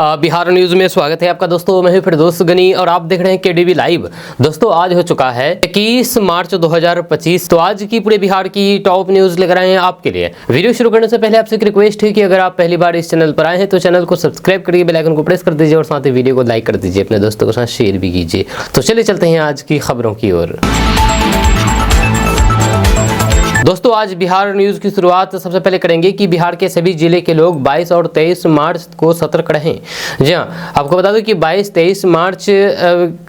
Bihar news में स्वागत है आपका दोस्तों। मैं हूं फिरदौस गनी और आप देख रहे हैं केडीवी लाइव। दोस्तों आज हो चुका है 21 मार्च 2025। तो आज की पूरे बिहार की टॉप न्यूज लेकर आए हैं आपके लिए। वीडियो शुरू करने से पहले आपसे एक रिक्वेस्ट है कि अगर आप पहली बार इस चैनल पर आए हैं तो चैनल को सब्सक्राइब करिए, बेल आइकन को प्रेस कर दीजिए और साथ ही वीडियो को लाइक कर दीजिए, अपने दोस्तों के साथ शेयर भी कीजिए। तो चलिए चलते हैं आज की खबरों की ओर। दोस्तों आज बिहार न्यूज की शुरुआत सबसे पहले करेंगे कि बिहार के सभी जिले के लोग 22 और 23 मार्च को सतर्क रहें। जी हां, आपको बता दूं कि 22-23 मार्च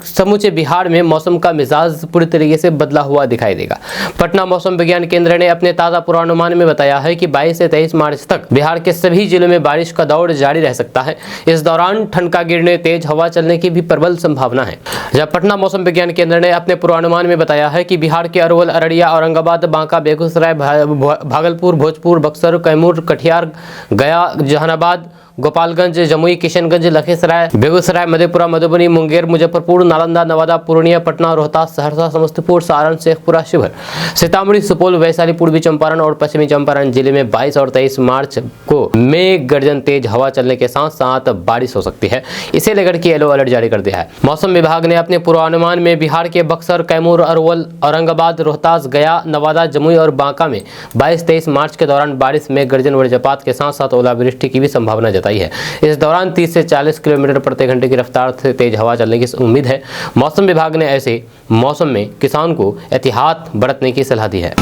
समूचे बिहार में मौसम का मिजाज पूरी तरीके से बदला हुआ दिखाई देगा। पटना मौसम विज्ञान केंद्र ने अपने ताज़ा पूर्वानुमान में बताया है कि 22 से 23 मार्च तक बिहार के सभी जिलों में बारिश का दौर जारी रह सकता है। इस दौरान ठनका गिरने, तेज हवा चलने की भी प्रबल संभावना है। जब पटना मौसम विज्ञान केंद्र ने अपने पूर्वानुमान में बताया है कि बिहार के अरवल, अररिया, औरंगाबाद, बांका, बेगूसराय, भागलपुर, भोजपुर, बक्सर, कैमूर, कटिहार, गया, जहानाबाद, गोपालगंज, जमुई, किशनगंज, लखीसराय, बेगूसराय, मधेपुरा, मधुबनी, मुंगेर, मुजफ्फरपुर, नालंदा, नवादा, पूर्णिया, पटना, रोहतास, सहरसा, समस्तीपुर, सारण, शेखपुरा, शिवहर, सीतामढ़ी, सुपौल, वैशाली, पूर्वी चंपारण और पश्चिमी चंपारण जिले में 22 और 23 मार्च को मेघ गर्जन, तेज हवा चलने के साथ साथ बारिश हो सकती है। इसे लेकर के येलो अलर्ट जारी कर दिया है। मौसम विभाग ने अपने पूर्वानुमान में बिहार के बक्सर, कैमूर, अरवल, औरंगाबाद, रोहतास, गया, नवादा, जमुई और बांका में 22-23 मार्च के दौरान बारिश, मेघ गर्जन, वज्रपात के साथ साथ ओलावृष्टि की भी संभावना जताई है। इस दौरान 30 से 40 किलोमीटर प्रति घंटे की रफ्तार से तेज हवा चलने की उम्मीद है। मौसम विभाग ने ऐसे मौसम में किसान को एहतियात बरतने की सलाह दी है।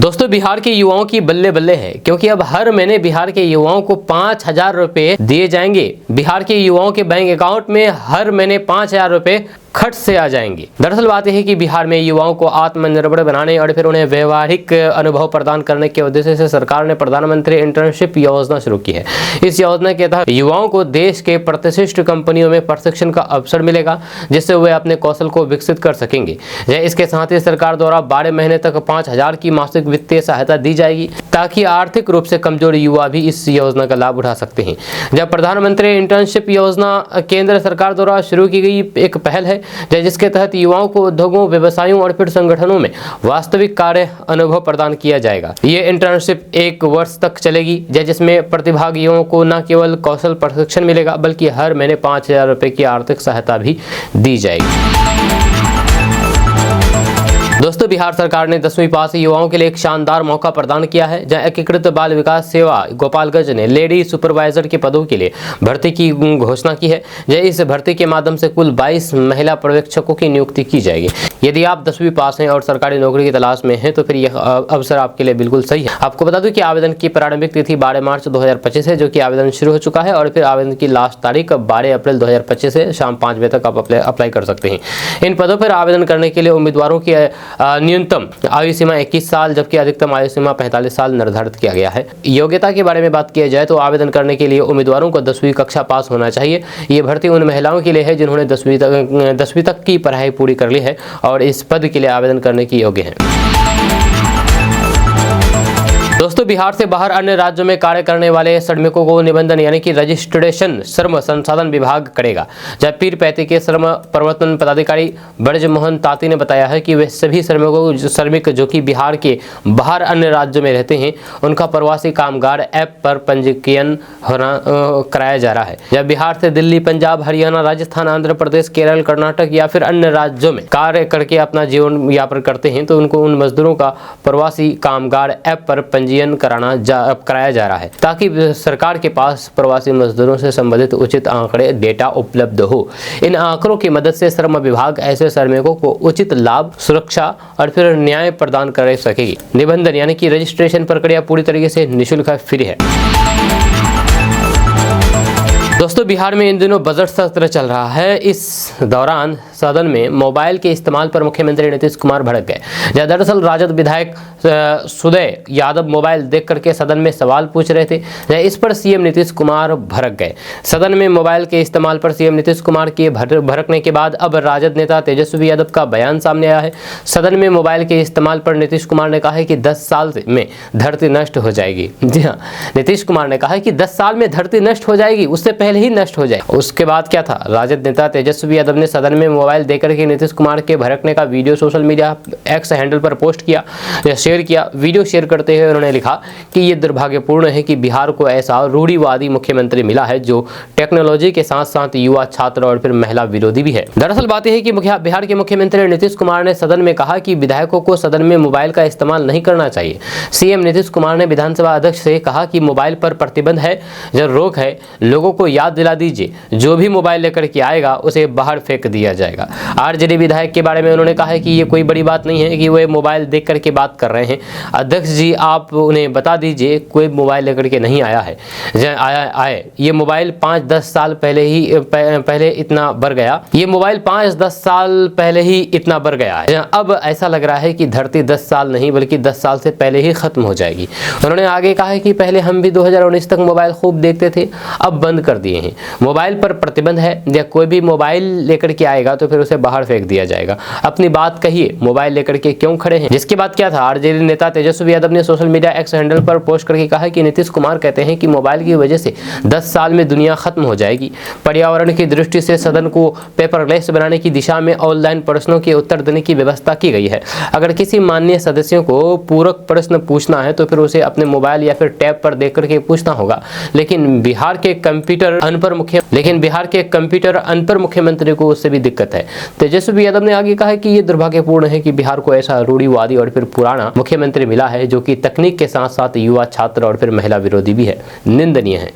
दोस्तों बिहार के युवाओं की बल्ले बल्ले है, क्योंकि अब हर महीने बिहार के युवाओं को 5,000 रुपए दिए जाएंगे। बिहार के युवाओं के बैंक अकाउंट में हर महीने 5,000 रुपए खट से आ जाएंगे। दरअसल बात यह है कि बिहार में युवाओं को आत्मनिर्भर बनाने और फिर उन्हें व्यवहारिक अनुभव प्रदान करने के उद्देश्य से सरकार ने प्रधानमंत्री इंटर्नशिप योजना शुरू की है। इस योजना के तहत युवाओं को देश के प्रतिष्ठित कंपनियों में प्रशिक्षण का अवसर मिलेगा, जिससे वे अपने कौशल को विकसित कर सकेंगे। इसके साथ ही सरकार द्वारा 12 महीने तक 5,000 की मासिक वित्तीय सहायता दी जाएगी, ताकि आर्थिक रूप से कमजोर युवा भी इस योजना का लाभ उठा सकते हैं। जब प्रधानमंत्री इंटर्नशिप योजना केंद्र सरकार द्वारा शुरू की गई एक पहल है, जिसके तहत युवाओं को उद्योगों, व्यवसायों और फिर संगठनों में वास्तविक कार्य अनुभव प्रदान किया जाएगा। ये इंटर्नशिप 1 वर्ष तक चलेगी, जिसमें प्रतिभागियों को न केवल कौशल प्रशिक्षण मिलेगा, बल्कि हर महीने 5,000 रुपए की आर्थिक सहायता भी दी जाएगी। दोस्तों बिहार सरकार ने 10वीं पास युवाओं के लिए एक शानदार मौका प्रदान किया है, जहां एकीकृत बाल विकास सेवा गोपालगंज ने लेडी सुपरवाइजर के पदों के लिए भर्ती की घोषणा की है। इस भर्ती के माध्यम से कुल 22 महिला पर्यवेक्षकों की नियुक्ति की जाएगी। यदि आप 10वीं पास हैं और सरकारी नौकरी की तलाश में हैं तो फिर यह अवसर आपके लिए बिल्कुल सही है। आपको बता दूं कि आवेदन की प्रारंभिक तिथि 12 मार्च 2025 है, जो कि आवेदन शुरू हो चुका है, और फिर आवेदन की लास्ट तारीख 12 अप्रैल 2025 है। शाम 5 बजे तक आप अप्लाई कर सकते हैं। इन पदों पर आवेदन करने के लिए उम्मीदवारों की न्यूनतम आयु सीमा 21 साल जबकि अधिकतम आयु सीमा 45 साल निर्धारित किया गया है। योग्यता के बारे में बात किया जाए तो आवेदन करने के लिए उम्मीदवारों को 10वीं कक्षा पास होना चाहिए। ये भर्ती उन महिलाओं के लिए है जिन्होंने 10वीं तक की पढ़ाई पूरी कर ली है और इस पद के लिए आवेदन करने की योग्य है। दोस्तों बिहार से बाहर अन्य राज्यों में कार्य करने वाले श्रमिकों को निबंधन यानी कि रजिस्ट्रेशन श्रम संसाधन विभाग करेगा। जब पीर पैती के श्रम प्रवर्तन पदाधिकारी ब्रजमोहन ताती ने बताया है कि वे सभी श्रमिक जो कि बिहार के बाहर अन्य राज्यों में रहते हैं, उनका प्रवासी कामगार ऐप पर पंजीयन कराया जा रहा है। जब बिहार से दिल्ली, पंजाब, हरियाणा, राजस्थान, आंध्र प्रदेश, केरल, कर्नाटक या फिर अन्य राज्यों में कार्य करके अपना जीवन यापन करते हैं तो उनको उन मजदूरों का प्रवासी कामगार ऐप पर पंजीयन कराया जा रहा है, ताकि सरकार के पास प्रवासी मजदूरों से संबंधित उचित आंकड़े डेटा उपलब्ध हो। इन आंकड़ों की मदद से श्रम विभाग ऐसे श्रमिकों को उचित लाभ, सुरक्षा और फिर न्याय प्रदान कर सकेगी। निबंधन यानी कि रजिस्ट्रेशन प्रक्रिया पूरी तरीके से निःशुल्क फ्री है। दोस्तों बिहार में इन दिनों बजट सत्र चल रहा है। इस दौरान सदन में मोबाइल के इस्तेमाल पर मुख्यमंत्री नीतीश कुमार भड़क गए। दरअसल राजद विधायक सुदय यादव मोबाइल देख करके सदन में सवाल पूछ रहे थे। इस पर सीएम नीतीश कुमार भड़क गए। सदन में मोबाइल के इस्तेमाल पर सीएम नीतीश कुमार के भड़कने के बाद अब राजद नेता तेजस्वी यादव का बयान सामने आया है। सदन में मोबाइल के इस्तेमाल पर नीतीश कुमार ने कहा है कि 10 साल में धरती नष्ट हो जाएगी। जी हाँ, नीतीश कुमार ने कहा है कि 10 साल में धरती नष्ट हो जाएगी, उससे पहले ही नष्ट हो जाए। उसके बाद क्या था, राजद नेता तेजस्वी यादव ने सदन में मोबाइल मोबाइल देकर के नीतीश कुमार के भड़कने का video social media x handle पर पोस्ट किया या शेयर किया। वीडियो शेयर करते हुए उन्होंने लिखा कि ये दुर्भाग्यपूर्ण है कि बिहार को ऐसा रूढ़िवादी मुख्यमंत्री मिला है जो टेक्नोलॉजी के साथ साथ युवा, छात्र और फिर महिला विरोधी भी है। दरअसल बात यह है कि बिहार के मुख्यमंत्री नीतीश कुमार ने सदन में कहा कि विधायकों को सदन में मोबाइल का इस्तेमाल नहीं करना चाहिए। सीएम नीतीश कुमार ने विधानसभा अध्यक्ष से कहा कि मोबाइल पर प्रतिबंध है, जब रोक है, लोगों को याद दिला दीजिए, जो भी मोबाइल लेकर के आएगा उसे बाहर फेंक दिया जाएगा। आरजेडी विधायक के बारे में उन्होंने कहा है कि ये कोई बड़ी बात नहीं है कि वे मोबाइल देख करके बात कर रहे हैं। अध्यक्ष जी, आप उन्हें बता दीजिए कोई मोबाइल लेकर के नहीं आया है, आए ये मोबाइल 5-10 साल पहले इतना बढ़ गया, ये मोबाइल 5-10 साल पहले ही इतना बढ़ गया है। अब ऐसा लग रहा है कि धरती 10 साल नहीं बल्कि 10 साल से पहले ही खत्म हो जाएगी। उन्होंने आगे कहा है कि पहले हम भी 2019 तक मोबाइल खूब देखते थे, अब बंद कर दिए हैं। मोबाइल पर प्रतिबंध है, या कोई भी मोबाइल लेकर के आएगा तो फिर उसे बाहर फेंक दिया जाएगा। अपनी बात कहिए, मोबाइल लेकर के क्यों खड़े हैं। जिसके बाद क्या था, आरजेडी नेता तेजस्वी यादव ने सोशल मीडिया एक्स हैंडल पर पोस्ट करके कहा कि नीतीश कुमार कहते हैं कि मोबाइल की वजह से 10 साल में दुनिया खत्म हो जाएगी। पर्यावरण की दृष्टि से सदन को पेपरलेस बनाने की दिशा में ऑनलाइन प्रश्नों के उत्तर देने की व्यवस्था की गई है। अगर किसी माननीय सदस्यों को पूरक प्रश्न पूछना है तो फिर उसे अपने मोबाइल या फिर टैब पर देख करके पूछना होगा। लेकिन बिहार के कंप्यूटर अनपढ़ मुख्यमंत्री को उससे भी दिक्कत है। तेजस्वी यादव ने आगे कहा कि ये दुर्भाग्यपूर्ण है कि बिहार को ऐसा रूढ़िवादी और फिर पुराना मुख्यमंत्री मिला है जो कि तकनीक के साथ साथ युवा, छात्र और फिर महिला विरोधी भी है। निंदनीय है।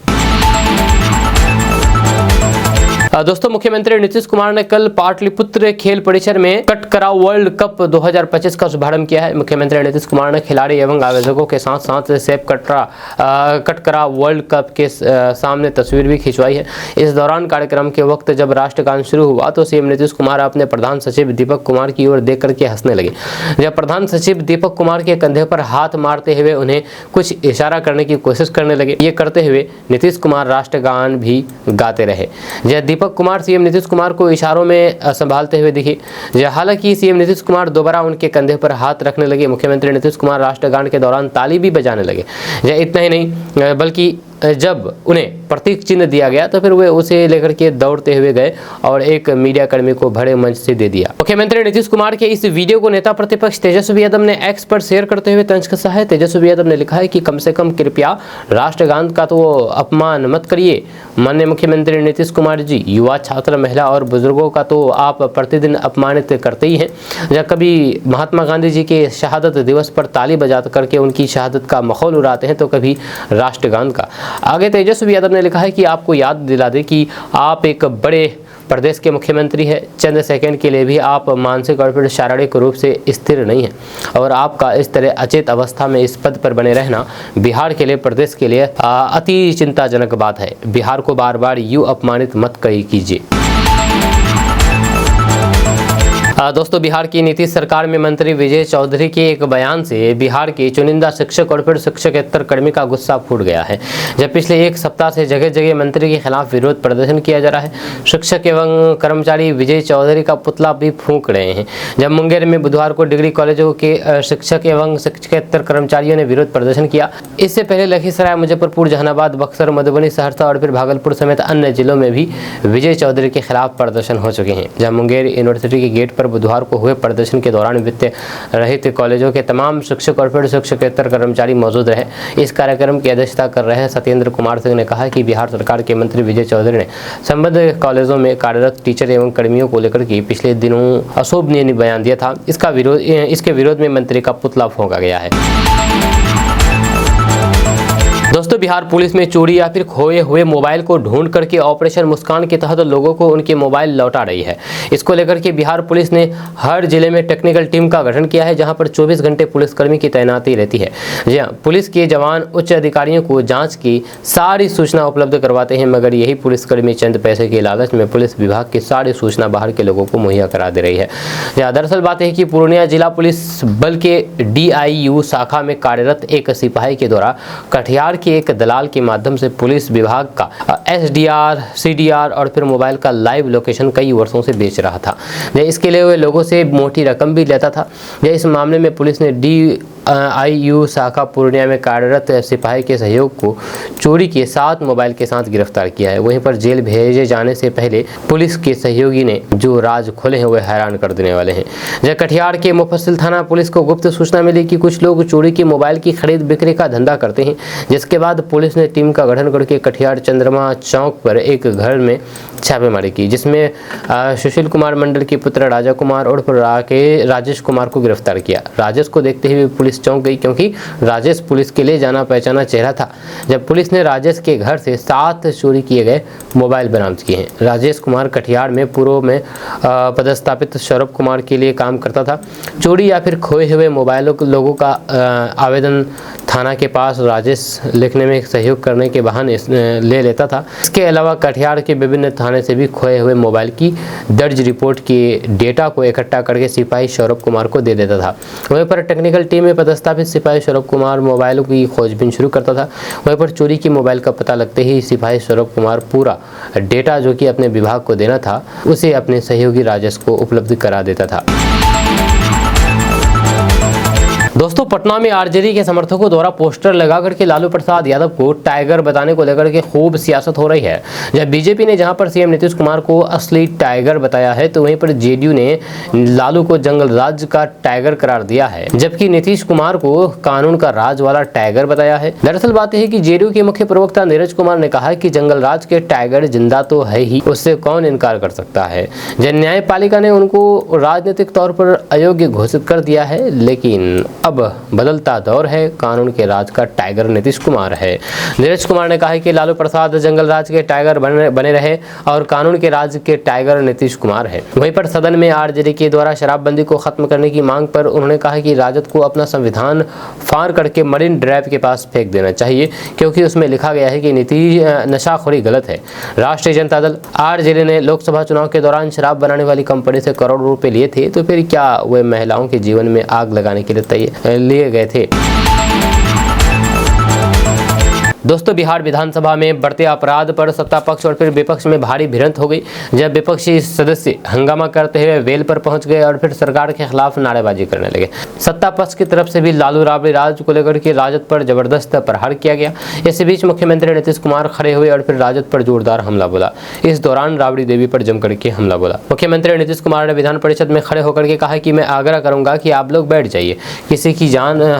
दोस्तों, मुख्यमंत्री नीतीश कुमार ने कल पाटलिपुत्र खेल परिसर में कटकरा वर्ल्ड कप 2025 का शुभारंभ किया है। मुख्यमंत्री नीतीश कुमार ने खिलाड़ी एवं आयोजकों के साथ साथ सेफ कटकरा वर्ल्ड कप के सामने तस्वीर भी खिंचवाई है। इस दौरान कार्यक्रम के वक्त जब राष्ट्रगान शुरू हुआ तो सीएम नीतीश कुमार अपने प्रधान सचिव दीपक कुमार की ओर देख करके हंसने लगे। जब प्रधान सचिव दीपक कुमार के कंधे पर हाथ मारते हुए उन्हें कुछ इशारा करने की कोशिश करने लगे। ये करते हुए नीतीश कुमार राष्ट्रगान भी गाते रहे। दीपक कुमार सीएम नीतीश कुमार को इशारों में संभालते हुए दिखे। हालांकि सीएम नीतीश कुमार दोबारा उनके कंधे पर हाथ रखने लगे। मुख्यमंत्री नीतीश कुमार राष्ट्रगान के दौरान ताली भी बजाने लगे। इतना ही नहीं बल्कि जब उन्हें प्रतीक चिन्ह दिया गया तो फिर वे उसे लेकर के दौड़ते हुए गए और एक मीडिया कर्मी को बड़े मंच से दे दिया। मुख्यमंत्री नीतीश कुमार के इस वीडियो को नेता प्रतिपक्ष तेजस्वी यादव ने एक्स पर शेयर करते हुए तंज कसा है। तेजस्वी यादव ने लिखा है कि कम से कम कृपया राष्ट्रगान का तो अपमान मत करिए। माननीय मुख्यमंत्री नीतीश कुमार जी, युवा, छात्र, महिला और बुजुर्गों का तो आप प्रतिदिन अपमानित करते ही हैं। जब कभी महात्मा गांधी जी के शहादत दिवस पर ताली बजा करके उनकी शहादत का माहौल उड़ाते हैं तो कभी राष्ट्रगान का। आगे तेजस्वी यादव ने लिखा है कि आपको याद दिला दे कि आप एक बड़े प्रदेश के मुख्यमंत्री हैं। चंद सेकंड के लिए भी आप मानसिक और फिर शारीरिक रूप से स्थिर नहीं हैं और आपका इस तरह अचेत अवस्था में इस पद पर बने रहना बिहार के लिए, प्रदेश के लिए अति चिंताजनक बात है। बिहार को बार बार यूँ अपमानित मत कीजिए। दोस्तों, बिहार की नीतीश सरकार में मंत्री विजय चौधरी के एक बयान से बिहार के चुनिंदा शिक्षक और फिर शिक्षकेतर कर्मी का गुस्सा फूट गया है। जब पिछले एक सप्ताह से जगह जगह मंत्री के खिलाफ विरोध प्रदर्शन किया जा रहा है, शिक्षक एवं कर्मचारी विजय चौधरी का पुतला भी फूंक रहे हैं। जब मुंगेर में बुधवार को डिग्री कॉलेजों के शिक्षक एवं शिक्षकेतर कर्मचारियों ने विरोध प्रदर्शन किया। इससे पहले लखीसराय, मुजफ्फरपुर, जहानाबाद, बक्सर, मधुबनी, सहरसा और फिर भागलपुर समेत अन्य जिलों में भी विजय चौधरी के खिलाफ प्रदर्शन हो चुके हैं। जब मुंगेर यूनिवर्सिटी के गेट पर बुधवार को हुए प्रदर्शन के दौरान वित्त रहित कॉलेजों के तमाम शिक्षक और फिर शिक्षकेतर कर्मचारी मौजूद रहे। इस कार्यक्रम की अध्यक्षता कर रहे सत्येंद्र कुमार सिंह ने कहा कि बिहार सरकार के मंत्री विजय चौधरी ने संबद्ध कॉलेजों में कार्यरत टीचर एवं कर्मियों को लेकर के पिछले दिनों अशोभनीय बयान दिया था। इसके विरोध में मंत्री का पुतला फूंका गया है। दोस्तों, बिहार पुलिस में चोरी या फिर खोए हुए मोबाइल को ढूंढ करके ऑपरेशन मुस्कान के तहत लोगों को उनके मोबाइल लौटा रही है। इसको लेकर के बिहार पुलिस ने हर जिले में टेक्निकल टीम का गठन किया है, जहां पर 24 घंटे पुलिसकर्मी की तैनाती रहती है। जी हां, पुलिस के जवान उच्च अधिकारियों को जांच की सारी सूचना उपलब्ध करवाते हैं, मगर यही पुलिसकर्मी चंद पैसे के लालच में पुलिस विभाग की सारी सूचना बाहर के लोगों को मुहैया करा दे रही है। दरअसल बात है कि पूर्णिया जिला पुलिस बल के DIU शाखा में कार्यरत एक सिपाही के द्वारा कटिहार के एक दलाल के माध्यम से पुलिस विभाग का SDR, CDR और फिर मोबाइल का लाइव लोकेशन कई वर्षों से बेच रहा था। इसके लिए वे लोगों से मोटी रकम भी लेता था। इस मामले में पुलिस ने IU शाखा पूर्णिया में कार्यरत सिपाही के सहयोग को चोरी के 7 मोबाइल के साथ गिरफ्तार किया है। वहीं पर जेल भेजे जाने से पहले पुलिस के सहयोगी ने जो राज खोले हैं वह हैरान कर देने वाले हैं। जब कटिहार के मुफस्सिल थाना पुलिस को गुप्त सूचना मिली कि कुछ लोग चोरी के मोबाइल की खरीद बिक्री का धंधा करते हैं, जिसके बाद पुलिस ने टीम का गठन करके कटिहार चंद्रमा चौक पर एक घर में छापेमारी की, जिसमें सुशील कुमार मंडल के पुत्र राजा कुमार और राजेश कुमार को गिरफ्तार किया। राजेश को देखते हुए पुलिस चौंक गई, क्योंकि राजेश पुलिस के लिए जाना पहचाना चेहरा था। जब पुलिस ने राजेश के घर से 7 चोरी किए गए मोबाइल बरामद किए हैं। राजेश कुमार कटिहार में पूर्व में पदस्थापित सौरभ कुमार के लिए काम करता था। चोरी या फिर खोए हुए मोबाइलों लोगों का आवेदन थाना के पास राजेश लिखने में सहयोग करने के बहाने ले लेता था। इसके अलावा कटिहार के विभिन्न थाने से भी खोए हुए मोबाइल की दर्ज रिपोर्ट के डेटा को इकट्ठा करके सिपाही सौरभ कुमार को दे देता था। वहीं पर टेक्निकल टीम में पदस्थापित सिपाही सौरभ कुमार मोबाइलों की खोजबीन शुरू करता था। वहीं पर चोरी की मोबाइल का पता लगते ही सिपाही सौरभ कुमार पूरा डेटा जो कि अपने विभाग को देना था उसे अपने सहयोगी राजेश को उपलब्ध करा देता था। दोस्तों, पटना में आरजेडी के समर्थकों द्वारा पोस्टर लगा करके लालू प्रसाद यादव को टाइगर बताने को लेकर के खूब सियासत हो रही है। जब बीजेपी ने जहां पर सीएम नीतीश कुमार को असली टाइगर बताया है, तो वहीं पर जेडीयू ने लालू को जंगल राज का टाइगर करार दिया है, जबकि नीतीश कुमार को कानून का राज वाला टाइगर बताया है। दरअसल बात यह है कि जेडीयू के मुख्य प्रवक्ता नीरज कुमार ने कहा कि जंगल राज के टाइगर जिंदा तो है ही, उससे कौन इनकार कर सकता है। जब न्यायपालिका ने उनको राजनीतिक तौर पर अयोग्य घोषित कर दिया है, लेकिन अब बदलता दौर है, कानून के राज का टाइगर नीतीश कुमार है। नीरज कुमार ने कहा है कि लालू प्रसाद जंगल राज के टाइगर बने रहे और कानून के राज के टाइगर नीतीश कुमार है। वहीं पर सदन में आरजेडी के द्वारा शराबबंदी को खत्म करने की मांग पर उन्होंने कहा कि राजद को अपना संविधान फाड़ करके मरीन ड्राइव के पास फेंक देना चाहिए, क्योंकि उसमें लिखा गया है कि नशाखोरी गलत है। राष्ट्रीय जनता दल आरजेडी ने लोकसभा चुनाव के दौरान शराब बनाने वाली कंपनी से करोड़ों रुपए लिए थे, तो फिर क्या वे महिलाओं के जीवन में आग लगाने के लिए गए थे। दोस्तों, बिहार विधानसभा में बढ़ते अपराध पर सत्ता पक्ष और फिर विपक्ष में भारी भिड़ंत हो गई, जब विपक्षी सदस्य हंगामा करते हुए वेल पर पहुंच गए और फिर सरकार के खिलाफ नारेबाजी करने लगे। सत्ता पक्ष की तरफ से भी लालू राबड़ी राज को लेकर के राजद पर जबरदस्त प्रहार किया गया। इसी बीच मुख्यमंत्री नीतीश कुमार खड़े हुए और फिर राजद पर जोरदार हमला बोला। इस दौरान राबड़ी देवी पर जमकर के हमला बोला। मुख्यमंत्री नीतीश कुमार ने विधान परिषद में खड़े होकर के कहा कि मैं आग्रह करूंगा कि आप लोग बैठ जाइए, किसी की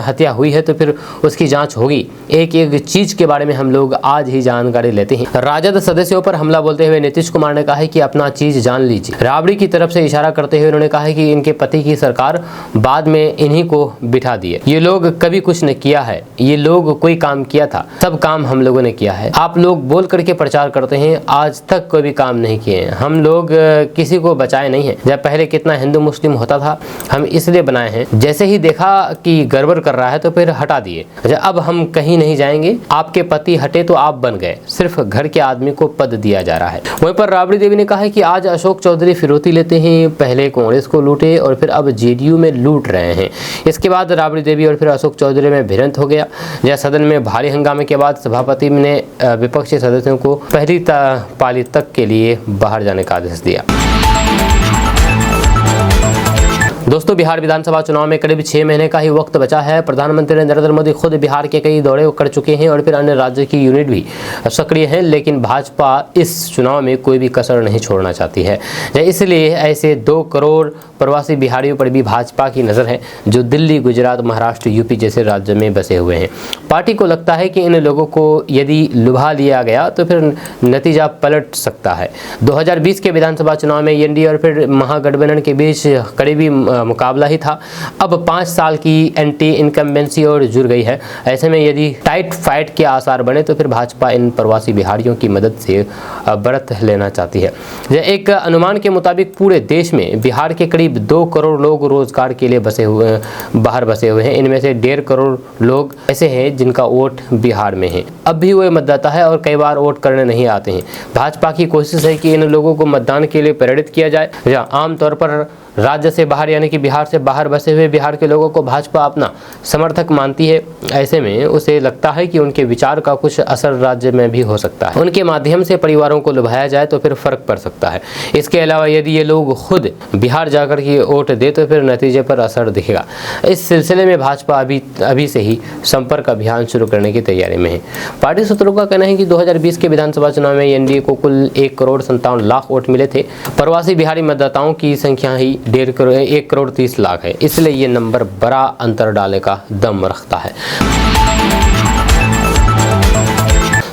हत्या हुई है तो फिर उसकी जाँच होगी। एक एक चीज के बारे में हम लोग आज ही जानकारी लेते हैं। राजद सदस्यों पर हमला बोलते हुए नीतीश कुमार ने कहा है कि अपना चीज जान लीजिए। राबड़ी की तरफ से इशारा करते हुए उन्होंने कहा है कि इनके पति की सरकार बाद में इन्हीं को बिठा दिए। ये लोग कभी कुछ नहीं किया है, ये लोग कोई काम किया था, सब काम हम लोगों ने किया है। आप लोग बोल करके प्रचार करते हैं, आज तक कोई भी काम नहीं किए हैं। हम लोग किसी को बचाए नहीं है। जब पहले कितना हिंदू मुस्लिम होता था, हम इसलिए बनाए हैं। जैसे ही देखा कि गड़बड़ कर रहा है तो फिर हटा दिए। अब हम कहीं नहीं जाएंगे, आपके पति हटे तो आप बन गए, सिर्फ घर के आदमी को पद दिया जा रहा है। वहीं पर राबड़ी देवी ने कहा है कि आज अशोक चौधरी फिरौती लेते हैं, पहले कांग्रेस को लूटे और फिर अब जेडीयू में लूट रहे हैं। इसके बाद राबड़ी देवी और फिर अशोक चौधरी में भिड़ंत हो गया। जब सदन में भारी हंगामे के बाद सभापति ने विपक्षी सदस्यों को पहली पाली तक के लिए बाहर जाने का आदेश दिया। दोस्तों, बिहार विधानसभा चुनाव में करीब 6 महीने का ही वक्त बचा है। प्रधानमंत्री नरेंद्र मोदी खुद बिहार के कई दौरे कर चुके हैं और फिर अन्य राज्य की यूनिट भी सक्रिय हैं, लेकिन भाजपा इस चुनाव में कोई भी कसर नहीं छोड़ना चाहती है। इसलिए ऐसे 2 करोड़ प्रवासी बिहारियों पर भी भाजपा की नज़र है, जो दिल्ली, गुजरात, महाराष्ट्र, यूपी जैसे राज्यों में बसे हुए हैं। पार्टी को लगता है कि इन लोगों को यदि लुभा लिया गया तो फिर नतीजा पलट सकता है। 2020 के विधानसभा चुनाव में एनडीए और फिर महागठबंधन के बीच करीबी मुकाबला ही था। अब 5 साल की एंटी इनकम्बेंसी और जुड़ गई है। ऐसे में यदि टाइट फाइट के आसार बने तो फिर भाजपा इन प्रवासी बिहारियों की मदद से बढ़त लेना चाहती है। एक अनुमान के मुताबिक पूरे देश में बिहार के करीब 2 करोड़ लोग रोजगार के लिए बाहर बसे हुए हैं। इनमें से 1.5 करोड़ लोग ऐसे हैं जिनका वोट बिहार में है। अब भी वो मतदाता है और कई बार वोट करने नहीं आते हैं। भाजपा की कोशिश है कि इन लोगों को मतदान के लिए प्रेरित किया जाए। आमतौर पर राज्य से बाहर यानी कि बिहार से बाहर बसे हुए बिहार के लोगों को भाजपा अपना समर्थक मानती है। ऐसे में उसे लगता है कि उनके विचार का कुछ असर राज्य में भी हो सकता है, उनके माध्यम से परिवारों को लुभाया जाए तो फिर फर्क पड़ सकता है। इसके अलावा यदि ये लोग खुद बिहार जाकर के वोट दे तो फिर नतीजे पर असर दिखेगा। इस सिलसिले में भाजपा अभी से ही संपर्क अभियान शुरू करने की तैयारी में है। पार्टी सूत्रों का कहना है कि 2020 के विधानसभा चुनाव में एनडीए को कुल 1,57,00,000 वोट मिले थे। प्रवासी बिहारी मतदाताओं की संख्या ही 1,30,00,000 है, इसलिए ये नंबर बड़ा अंतर डालने का दम रखता है।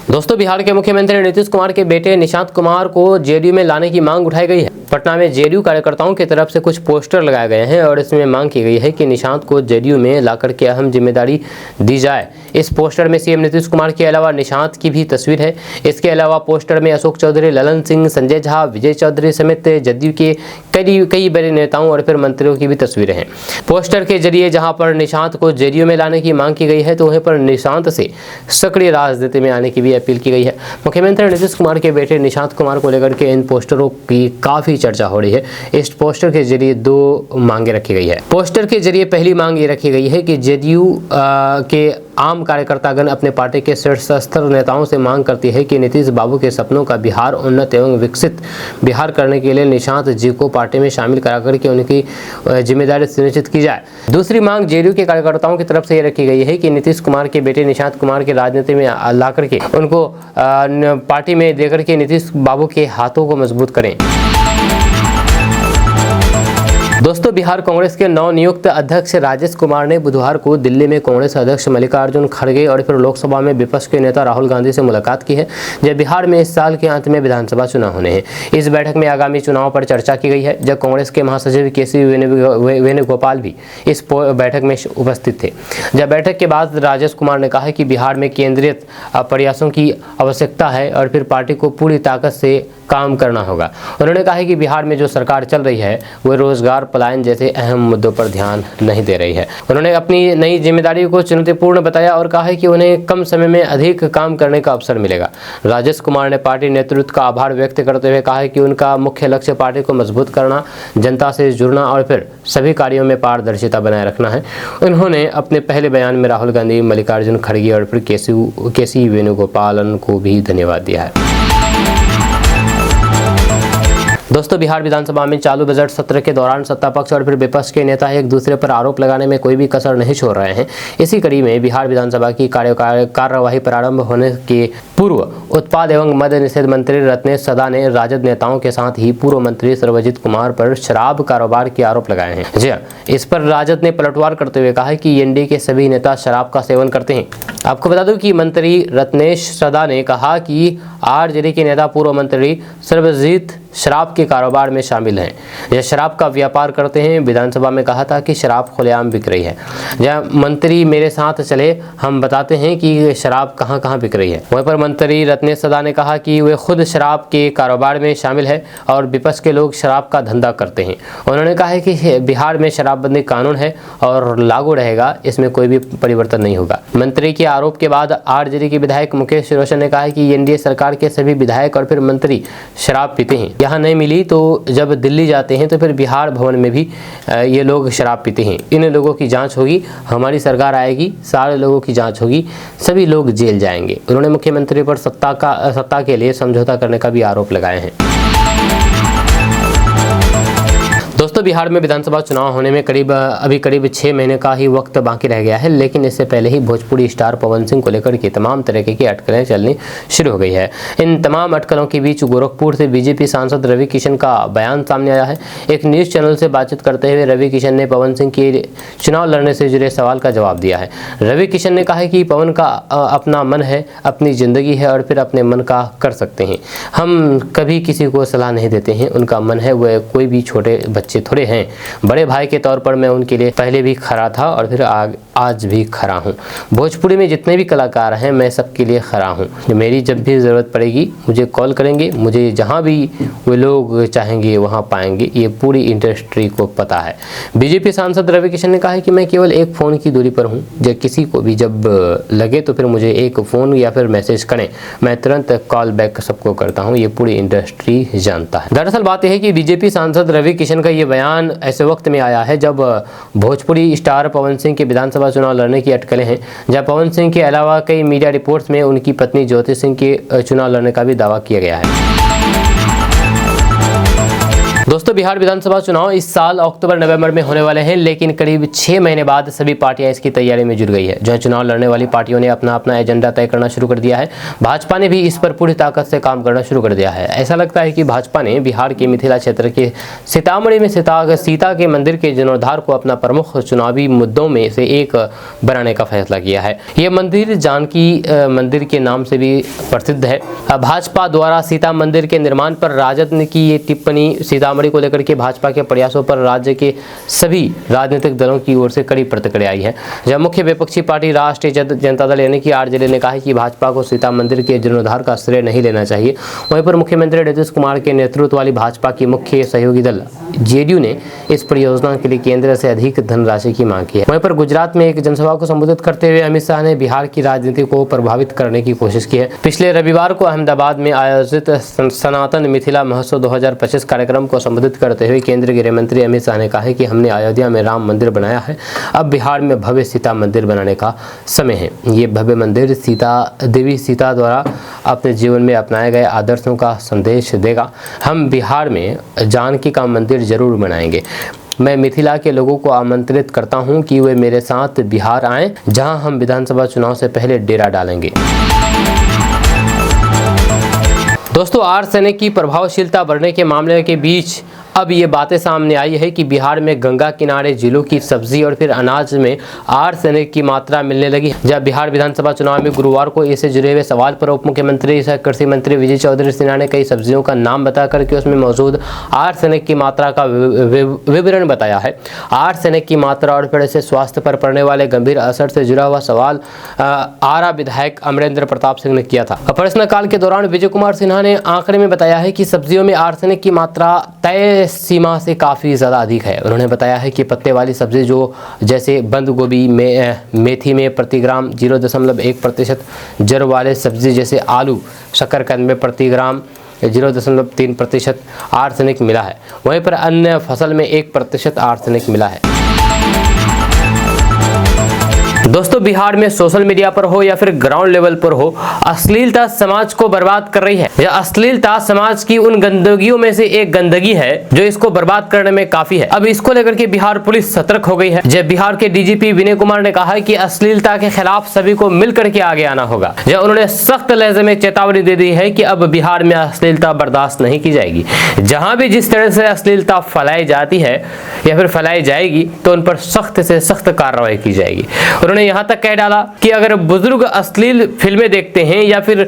दोस्तों, बिहार के मुख्यमंत्री नीतीश कुमार के बेटे निशांत कुमार को जेडीयू में लाने की मांग उठाई गई है। पटना में जेडीयू कार्यकर्ताओं की तरफ से कुछ पोस्टर लगाए गए हैं और इसमें मांग की गई है कि निशांत को जेडीयू में लाकर के अहम जिम्मेदारी दी जाए। इस पोस्टर में सीएम नीतीश कुमार के अलावा निशांत की भी तस्वीर है। इसके अलावा पोस्टर में अशोक चौधरी, ललन सिंह, संजय झा, विजय चौधरी समेत जदयू के कई बड़े नेताओं और फिर मंत्रियों की भी तस्वीरें हैं। पोस्टर के जरिए जहां पर निशांत को जेडीयू में लाने की मांग की गई है तो वहीं पर निशांत से सक्रिय राजनीति में आने की भी अपील की गई है। मुख्यमंत्री नीतीश कुमार के बेटे निशांत कुमार को लेकर के इन पोस्टरों की काफी चर्चा हो रही है। इस पोस्टर के जरिए 2 मांगे रखी गई है। पोस्टर के जरिए पहली मांग ये रखी गई है कि जेडीयू के आम कार्यकर्तागण अपने पार्टी के शीर्ष स्तर नेताओं से मांग करती है कि नीतीश बाबू के सपनों का बिहार उन्नत एवं विकसित बिहार करने के लिए निशांत जी को पार्टी में शामिल कराकर के उनकी जिम्मेदारी सुनिश्चित की जाए। दूसरी मांग जेडीयू के कार्यकर्ताओं की तरफ से ये रखी गई है कि नीतीश कुमार के बेटे निशांत कुमार के राजनीति में ला करके उनको पार्टी में देकर के नीतीश बाबू के हाथों को मजबूत करें। दोस्तों, बिहार कांग्रेस के नवनियुक्त अध्यक्ष राजेश कुमार ने बुधवार को दिल्ली में कांग्रेस अध्यक्ष मल्लिकार्जुन खड़गे और फिर लोकसभा में विपक्ष के नेता राहुल गांधी से मुलाकात की है, जब बिहार में इस साल के अंत में विधानसभा चुनाव होने हैं। इस बैठक में आगामी चुनाव पर चर्चा की गई है, जब कांग्रेस के महासचिव केसी वेणुगोपाल भी इस बैठक में उपस्थित थे। जब बैठक के बाद राजेश कुमार ने कहा कि बिहार में केंद्रित प्रयासों की आवश्यकता है और फिर पार्टी को पूरी ताकत से काम करना होगा। उन्होंने कहा कि बिहार में जो सरकार चल रही है वो रोजगार, पलायन जैसे अहम मुद्दों पर ध्यान नहीं दे रही है। उन्होंने अपनी नई जिम्मेदारी को चुनौतीपूर्ण बताया और कहा है कि उन्हें कम समय में अधिक काम करने का अवसर मिलेगा। राजेश कुमार ने पार्टी नेतृत्व का आभार व्यक्त करते हुए कहा कि उनका मुख्य लक्ष्य पार्टी को मजबूत करना, जनता से जुड़ना और फिर सभी कार्यों में पारदर्शिता बनाए रखना है। उन्होंने अपने पहले बयान में राहुल गांधी, मल्लिकार्जुन खड़गे और फिर केसी वेणुगोपालन को भी धन्यवाद दिया है। दोस्तों, बिहार विधानसभा में चालू बजट सत्र के दौरान सत्ता पक्ष और फिर विपक्ष के नेता एक दूसरे पर आरोप लगाने में कोई भी कसर नहीं छोड़ रहे हैं। इसी कड़ी में बिहार विधानसभा की कार्यवाही प्रारंभ होने के पूर्व उत्पाद एवं मद्य निषेध मंत्री रत्नेश सदा ने राजद नेताओं के साथ ही पूर्व मंत्री सर्वजित कुमार पर शराब कारोबार के आरोप लगाए हैं। जी, इस पर राजद ने पलटवार करते हुए कहा कि एनडीए के सभी नेता शराब का सेवन करते हैं। आपको बता दूं कि मंत्री रत्नेश सदा ने कहा कि आरजेडी के नेता पूर्व मंत्री सर्वजित शराब के कारोबार में शामिल हैं, यह शराब का व्यापार करते हैं। विधानसभा में कहा था कि शराब खुलेआम बिक रही है। जब मंत्री मेरे साथ चले, हम बताते हैं कि शराब कहां कहां बिक रही है। वहीं पर मंत्री रत्नेश सदा ने कहा कि वे खुद शराब के कारोबार में शामिल है और विपक्ष के लोग शराब का धंधा करते हैं। उन्होंने कहा है कि बिहार में शराबबंदी कानून है और लागू रहेगा, इसमें कोई भी परिवर्तन नहीं होगा। मंत्री के आरोप के बाद आरजेडी के विधायक मुकेश रोशन ने कहा है कि एनडीए सरकार के सभी विधायक और फिर मंत्री शराब पीते हैं। यहाँ नहीं मिली तो जब दिल्ली जाते हैं तो फिर बिहार भवन में भी ये लोग शराब पीते हैं। इन लोगों की जांच होगी, हमारी सरकार आएगी, सारे लोगों की जांच होगी, सभी लोग जेल जाएंगे। उन्होंने मुख्यमंत्री पर सत्ता के लिए समझौता करने का भी आरोप लगाए हैं। दोस्तों, बिहार में विधानसभा चुनाव होने में अभी करीब 6 महीने का ही वक्त बाकी रह गया है, लेकिन इससे पहले ही भोजपुरी स्टार पवन सिंह को लेकर के तमाम तरह की अटकलें चलनी शुरू हो गई है। इन तमाम अटकलों के बीच गोरखपुर से बीजेपी सांसद रवि किशन का बयान सामने आया है। एक न्यूज चैनल से बातचीत करते हुए रवि किशन ने पवन सिंह के चुनाव लड़ने से जुड़े सवाल का जवाब दिया है। रवि किशन ने कहा कि पवन का अपना मन है, अपनी जिंदगी है और फिर अपने मन का कर सकते हैं। हम कभी किसी को सलाह नहीं देते हैं, उनका मन है, वह कोई भी छोटे बच्चे थोड़े हैं। बड़े भाई के तौर पर मैं उनके लिए पहले भी खड़ा था और फिर आज भी खड़ा हूँ। भोजपुरी में जितने भी कलाकार हैं मैं सबके लिए खड़ा हूँ। मेरी जब भी ज़रूरत पड़ेगी मुझे कॉल करेंगे, मुझे जहाँ भी वे लोग चाहेंगे वहाँ पाएंगे, ये पूरी इंडस्ट्री को पता है। बीजेपी सांसद रवि किशन ने कहा है कि मैं केवल एक फ़ोन की दूरी पर हूँ, जब किसी को भी जब लगे तो फिर मुझे एक फ़ोन या फिर मैसेज करें, मैं तुरंत कॉल बैक सबको करता हूँ, ये पूरी इंडस्ट्री जानता है। दरअसल बात यह है कि बीजेपी सांसद रवि किशन का ये बयान बयान ऐसे वक्त में आया है जब भोजपुरी स्टार पवन सिंह के विधानसभा चुनाव लड़ने की अटकलें हैं, जहां पवन सिंह के अलावा कई मीडिया रिपोर्ट्स में उनकी पत्नी ज्योति सिंह के चुनाव लड़ने का भी दावा किया गया है। दोस्तों, बिहार विधानसभा चुनाव इस साल अक्टूबर-नवंबर में होने वाले हैं, लेकिन करीब 6 महीने बाद सभी पार्टियां इसकी तैयारी में जुट गई है। जहां चुनाव लड़ने वाली पार्टियों ने अपना अपना एजेंडा तय करना शुरू कर दिया है। भाजपा ने भी इस पर पूरी ताकत से काम करना शुरू कर दिया है। ऐसा लगता है कि भाजपा ने बिहार के मिथिला क्षेत्र के सीतामढ़ी में सीता के मंदिर के जीर्णोद्धार को अपना प्रमुख चुनावी मुद्दों में से एक बनाने का फैसला किया है। ये मंदिर जानकी मंदिर के नाम से भी प्रसिद्ध है। भाजपा द्वारा सीता मंदिर के निर्माण पर राजद ने की ये टिप्पणी सीतामढ़ी को लेकर के भाजपा के प्रयासों पर राज्य के सभी राजनीतिक दलों की ओर से कड़ी प्रतिक्रिया आई है। जब मुख्य विपक्षी पार्टी राष्ट्रीय जनता दल यानी कि आरजेडी ने कहा है कि भाजपा को सीता मंदिर के जीर्णोद्धार का श्रेय नहीं लेना चाहिए, वहीं पर मुख्यमंत्री नीतीश कुमार के नेतृत्व वाली भाजपा की मुख्य सहयोगी दल जेडीयू ने इस परियोजना के लिए केंद्र से अधिक धनराशि की मांग की है। वहीं पर गुजरात में एक जनसभा को संबोधित करते हुए अमित शाह ने बिहार की राजनीति को प्रभावित करने की कोशिश की है। पिछले रविवार को अहमदाबाद में आयोजित सनातन मिथिला महोत्सव 2025 कार्यक्रम को संबोधित करते हुए केंद्रीय गृह मंत्री अमित शाह ने कहा है कि हमने अयोध्या में राम मंदिर बनाया है, अब बिहार में भव्य सीता मंदिर बनाने का समय है। ये भव्य मंदिर देवी सीता द्वारा अपने जीवन में अपनाए गए आदर्शों का संदेश देगा। हम बिहार में जानकी का मंदिर जरूर बनाएंगे। मैं मिथिला के लोगों को आमंत्रित करता हूं कि वे मेरे साथ बिहार आएं, जहां हम विधानसभा चुनाव से पहले डेरा डालेंगे। दोस्तों, आर्सेनिक की प्रभावशीलता बढ़ने के मामले के बीच अब ये बातें सामने आई है कि बिहार में गंगा किनारे जिलों की सब्जी और फिर अनाज में आर्सेनिक की मात्रा मिलने लगी। जब बिहार विधानसभा चुनाव में गुरुवार को इससे जुड़े हुए सवाल पर उप मुख्यमंत्री सह कृषि मंत्री विजय चौधरी सिन्हा ने कई सब्जियों का नाम बता करके उसमें मौजूद आर्सेनिक की मात्रा का विवरण बताया है। आर्सेनिक की मात्रा और फिर इससे स्वास्थ्य पर पड़ने वाले गंभीर असर से जुड़ा हुआ सवाल आरा विधायक अमरेंद्र प्रताप सिंह ने किया था। प्रश्नकाल के दौरान विजय कुमार सिन्हा ने आंकड़े में बताया है कि सब्जियों में आर्सेनिक की मात्रा तय सीमा से काफ़ी ज़्यादा अधिक है। उन्होंने बताया है कि पत्ते वाली सब्जी जो जैसे बंद गोभी में मेथी में प्रति ग्राम 0.1%, जड़ वाले सब्जी जैसे आलू शकरकंद में प्रति ग्राम 0.3% आर्सेनिक मिला है। वहीं पर अन्य फसल में 1% आर्सेनिक मिला है। दोस्तों, बिहार में सोशल मीडिया पर हो या फिर ग्राउंड लेवल पर हो, अश्लीलता समाज को बर्बाद कर रही है। यह अश्लीलता समाज की उन गंदगियों में से एक गंदगी है जो इसको बर्बाद करने में काफी है। अब इसको लेकर के बिहार पुलिस सतर्क हो गई है। जब बिहार के डीजीपी विनय कुमार ने कहा है कि अश्लीलता के खिलाफ सभी को मिलकर के आगे आना होगा। जब उन्होंने सख्त लहजे में चेतावनी दे दी है कि अब बिहार में अश्लीलता बर्दाश्त नहीं की जाएगी। जहां भी जिस तरह से अश्लीलता फैलाई जाती है या फिर फैलाई जाएगी तो उन पर सख्त से सख्त कार्रवाई की जाएगी। उन्होंने यहां तक कह डाला कि अगर बुजुर्ग अश्लील फिल्में देखते हैं या फिर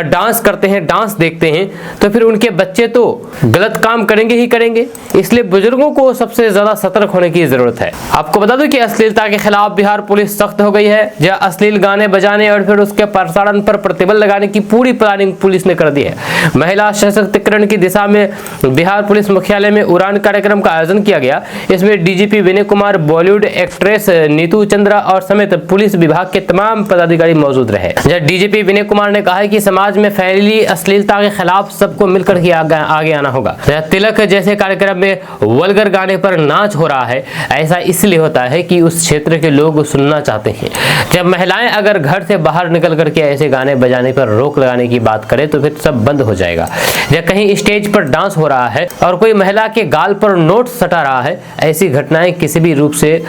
डांस करते हैं, डांस देखते हैं, तो फिर उनके बच्चे तो गलत काम करेंगे ही करेंगे। इसलिए बुजुर्गों को सबसे ज्यादा सतर्क होने की जरूरत है। आपको बता दूं कि अश्लीलता के खिलाफ बिहार पुलिस सख्त हो गई है। जहां अश्लील गाने बजाने और फिर उसके प्रसारण पर प्रतिबंध लगाने की पूरी प्लानिंग पुलिस ने कर दी है। महिला सशक्तिकरण की दिशा में बिहार पुलिस मुख्यालय में उड़ान कार्यक्रम का आयोजन किया गया। इसमें डीजीपी विनय कुमार, बॉलीवुड एक्ट्रेस नीतू चंद्रा और समेत पुलिस विभाग के तमाम पदाधिकारी मौजूद रहे। जब डीजीपी विनय कुमार ने कहा है कि समाज में फैली अश्लीलता के खिलाफ सबको मिलकर के आगे आना होगा। तिलक जैसे कार्यक्रम में वल्गर गाने पर नाच हो रहा है, ऐसा इसलिए होता है कि उस क्षेत्र के लोग सुनना चाहते हैं। जब महिलाएं अगर घर से बाहर निकल करके ऐसे गाने बजाने पर रोक लगाने की बात करें तो फिर सब बंद हो जाएगा। जब कहीं स्टेज पर डांस हो रहा है और कोई महिला के गाल पर नोट सटा रहा है, ऐसी घटनाएं किसी भी रूप से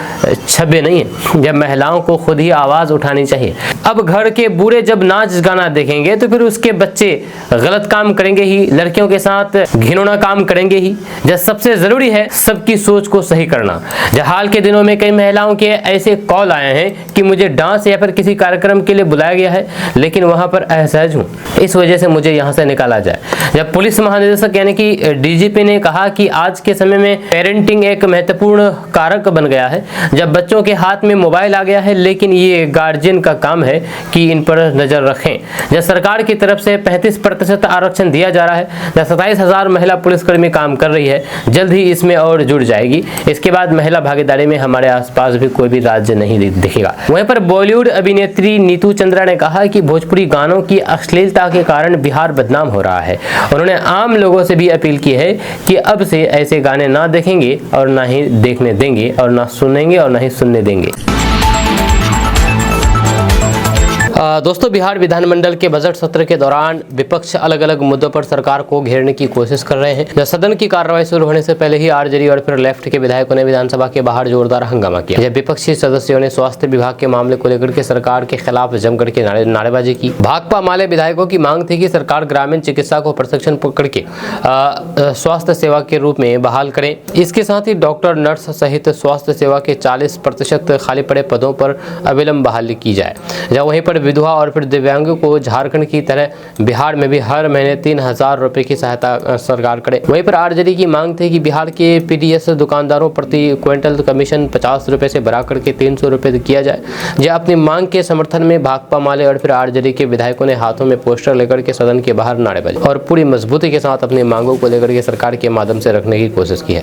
छबे नहीं है। जब महिलाओं को खुद ही आवाज उठानी चाहिए। अब घर के बूढ़े जब नाच गाना देखेंगे तो फिर उसके बच्चे गलत काम करेंगे ही, लड़कियों के साथ घिनौना काम करेंगे ही। जब सबसे जरूरी है सबकी सोच को सही करना। जब हाल के दिनों में कई महिलाओं के ऐसे कॉल आए हैं कि मुझे डांस या फिर किसी कार्यक्रम के लिए बुलाया गया है लेकिन वहां पर असहज हूँ, इस वजह से मुझे यहाँ से निकाला जाए। जब पुलिस महानिदेशक यानी कि डीजीपी ने कहा कि आज के समय में पेरेंटिंग एक महत्वपूर्ण कारक बन गया है। जब बच्चों के हाथ में मोबाइल आ गया है लेकिन ये गार्जियन का काम है कि इन पर नजर रखें। जब सरकार की तरफ से 35% आरक्षण दिया जा रहा है, जब 27,000 महिला पुलिसकर्मी काम कर रही है, जल्द ही इसमें और जुड़ जाएगी। इसके बाद महिला भागीदारी में हमारे आसपास भी कोई भी राज्य नहीं दिखेगा। वहीं पर बॉलीवुड अभिनेत्री नीतू चंद्रा ने कहा कि भोजपुरी गानों की अश्लीलता के कारण बिहार बदनाम हो रहा है। उन्होंने आम लोगों से भी अपील की है कि अब से ऐसे गाने ना देखेंगे और ना ही देखने देंगे और ना सुनेंगे और ना ही सुनने देंगे। दोस्तों, बिहार विधानमंडल के बजट सत्र के दौरान विपक्ष अलग अलग मुद्दों पर सरकार को घेरने की कोशिश कर रहे हैं। जब सदन की कार्रवाई शुरू होने से पहले ही आरजेडी और फिर लेफ्ट के विधायकों ने विधानसभा के बाहर जोरदार हंगामा किया। जब विपक्षी सदस्यों ने स्वास्थ्य विभाग के मामले को लेकर के सरकार के खिलाफ जमकर के नारेबाजी की। भाकपा माले विधायकों की मांग थी कि सरकार ग्रामीण चिकित्सा को प्रशिक्षण पकड़ के स्वास्थ्य सेवा के रूप में बहाल करे। इसके साथ ही डॉक्टर, नर्स सहित स्वास्थ्य सेवा के 40% खाली पड़े पदों पर अविलंब बहाली की जाए। जब वहीं पर विधवा और फिर दिव्यांगों को झारखंड की तरह बिहार में भी हर महीने 3,000 रुपए की सहायता सरकार करे। वहीं पर आरजेडी की मांग थी कि बिहार के पीडीएस दुकानदारों प्रति क्विंटल कमीशन 50 रुपए से बढ़ा करके 300 रुपए किया जाए। यह अपनी मांग के समर्थन में भाकपा माले और फिर आरजेडी के विधायकों ने हाथों में पोस्टर लेकर के सदन के बाहर नारेबाजी और पूरी मजबूती के साथ अपनी मांगों को लेकर के सरकार के माध्यम से रखने की कोशिश की है।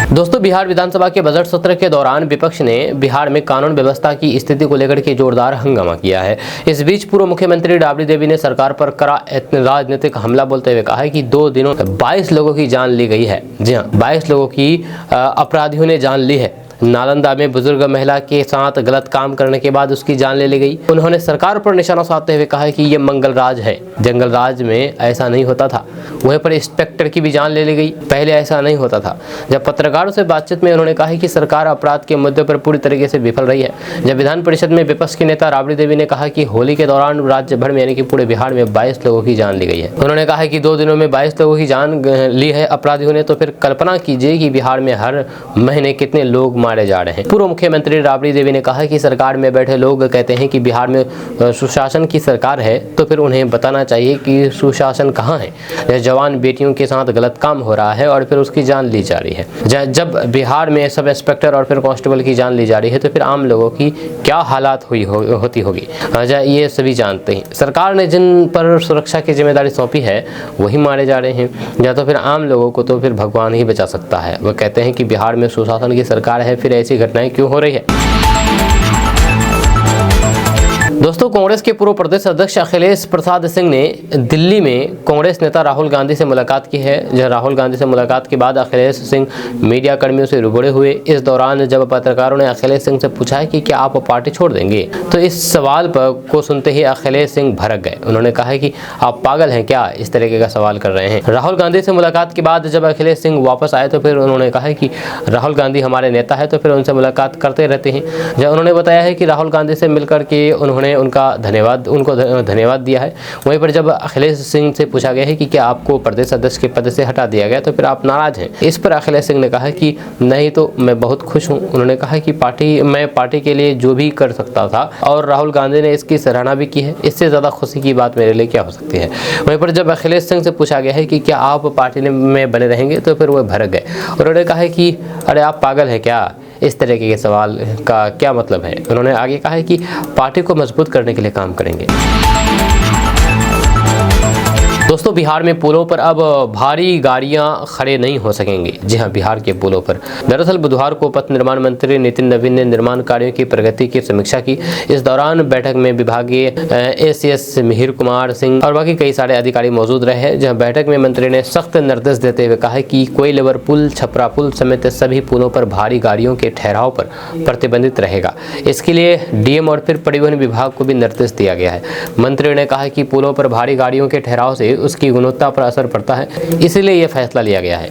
दोस्तों, बिहार विधानसभा के बजट सत्र के दौरान विपक्ष ने बिहार में कानून व्यवस्था की स्थिति को लेकर के जोरदार हंगामा किया है। इस बीच पूर्व मुख्यमंत्री राबड़ी देवी ने सरकार पर कड़ा राजनीतिक हमला बोलते हुए कहा है कि 2 दिनों में 22 लोगों की जान ली गई है। जी हाँ, 22 लोगों की अपराधियों ने जान ली है। नालंदा में बुजुर्ग महिला के साथ गलत काम करने के बाद उसकी जान ले ली गई। उन्होंने सरकार पर निशाना साधते हुए कहा है कि ये मंगल राज है, जंगल राज में ऐसा नहीं होता था। वहीं पर इंस्पेक्टर की भी जान ले ली गई, पहले ऐसा नहीं होता था। जब पत्रकारों से बातचीत में उन्होंने कहा कि सरकार अपराध के मुद्दे पर पूरी तरीके से विफल रही है। जब विधान परिषद में विपक्ष के नेता राबड़ी देवी ने कहा कि होली के दौरान राज्य भर में यानी कि पूरे बिहार में 22 लोगों की जान ली गई है। उन्होंने कहा कि 2 दिनों में 22 लोगों की जान ली है अपराधियों ने, तो फिर कल्पना कीजिए कि बिहार में हर महीने कितने लोग मारे जा रहे हैं। मुख्यमंत्री राबड़ी देवी ने कहा कि सरकार में बैठे लोग कहते हैं कि बिहार में सुशासन की सरकार है, तो फिर उन्हें बताना चाहिए कि सुशासन कहां है। जवान बेटियों के साथ गलत काम हो रहा है और फिर उसकी जान ली जा रही है। जब बिहार में सब इंस्पेक्टर और फिर कांस्टेबल की जान ली जा रही है, तो फिर आम लोगों की क्या हालात होती होगी, ये सभी जानते हैं। सरकार ने जिन पर सुरक्षा की जिम्मेदारी सौंपी है वही मारे जा रहे हैं, या तो फिर आम लोगों को तो फिर भगवान ही बचा सकता है। वह कहते हैं कि बिहार में सुशासन की सरकार है, फिर ऐसी घटनाएं क्यों हो रही है। दोस्तों, कांग्रेस के पूर्व प्रदेश अध्यक्ष अखिलेश प्रसाद सिंह ने दिल्ली में कांग्रेस नेता राहुल गांधी से मुलाकात की है। जब राहुल गांधी से मुलाकात के बाद अखिलेश सिंह मीडिया कर्मियों से रूबरू हुए। इस दौरान जब पत्रकारों ने अखिलेश सिंह से पूछा है कि क्या आप पार्टी छोड़ देंगे, तो इस सवाल को सुनते ही अखिलेश सिंह भड़क गए। उन्होंने कहा कि आप पागल हैं क्या, इस तरीके का सवाल कर रहे हैं। राहुल गांधी से मुलाकात के बाद जब अखिलेश सिंह वापस आए तो फिर उन्होंने कहा कि राहुल गांधी हमारे नेता है, तो फिर उनसे मुलाकात करते रहते हैं। जब उन्होंने बताया है कि राहुल गांधी से मिलकर के उन्होंने उनको धन्यवाद दिया है। वहीं पर जब अखिलेश सिंह से पूछा गया है कि क्या आपको प्रदेश अध्यक्ष के पद से हटा दिया गया, तो फिर आप नाराज हैं। इस पर अखिलेश सिंह ने कहा कि नहीं, तो मैं बहुत खुश हूं। उन्होंने कहा कि मैं पार्टी के लिए जो भी कर सकता था और राहुल गांधी ने इसकी सराहना भी की है, इससे ज़्यादा खुशी की बात मेरे लिए क्या हो सकती है। वहीं पर जब अखिलेश सिंह से पूछा गया है कि क्या आप पार्टी में बने रहेंगे, तो फिर वह भड़क गए। उन्होंने कहा कि अरे आप पागल हैं क्या, इस तरीके के सवाल का क्या मतलब है। उन्होंने आगे कहा है कि पार्टी को मजबूत करने के लिए काम करेंगे। दोस्तों, बिहार में पुलों पर अब भारी गाड़ियां खड़े नहीं हो सकेंगे। जी हां, बिहार के पुलों पर। दरअसल बुधवार को पथ निर्माण मंत्री नितिन नवीन ने निर्माण कार्यों की प्रगति की समीक्षा की। इस दौरान बैठक में विभागीय एसीएस मिहिर कुमार सिंह और बाकी कई सारे अधिकारी मौजूद रहे। जहां बैठक में मंत्री ने सख्त निर्देश देते हुए कहा कि कोइलवर पुल, छपरा पुल समेत सभी पुलों पर भारी गाड़ियों के ठहराव पर प्रतिबंधित रहेगा। इसके लिए डीएम और फिर परिवहन विभाग को भी निर्देश दिया गया है। मंत्री ने कहा कि पुलों पर भारी गाड़ियों के ठहराव से उसकी गुणवत्ता पर असर पड़ता है, इसलिए यह फैसला लिया गया है।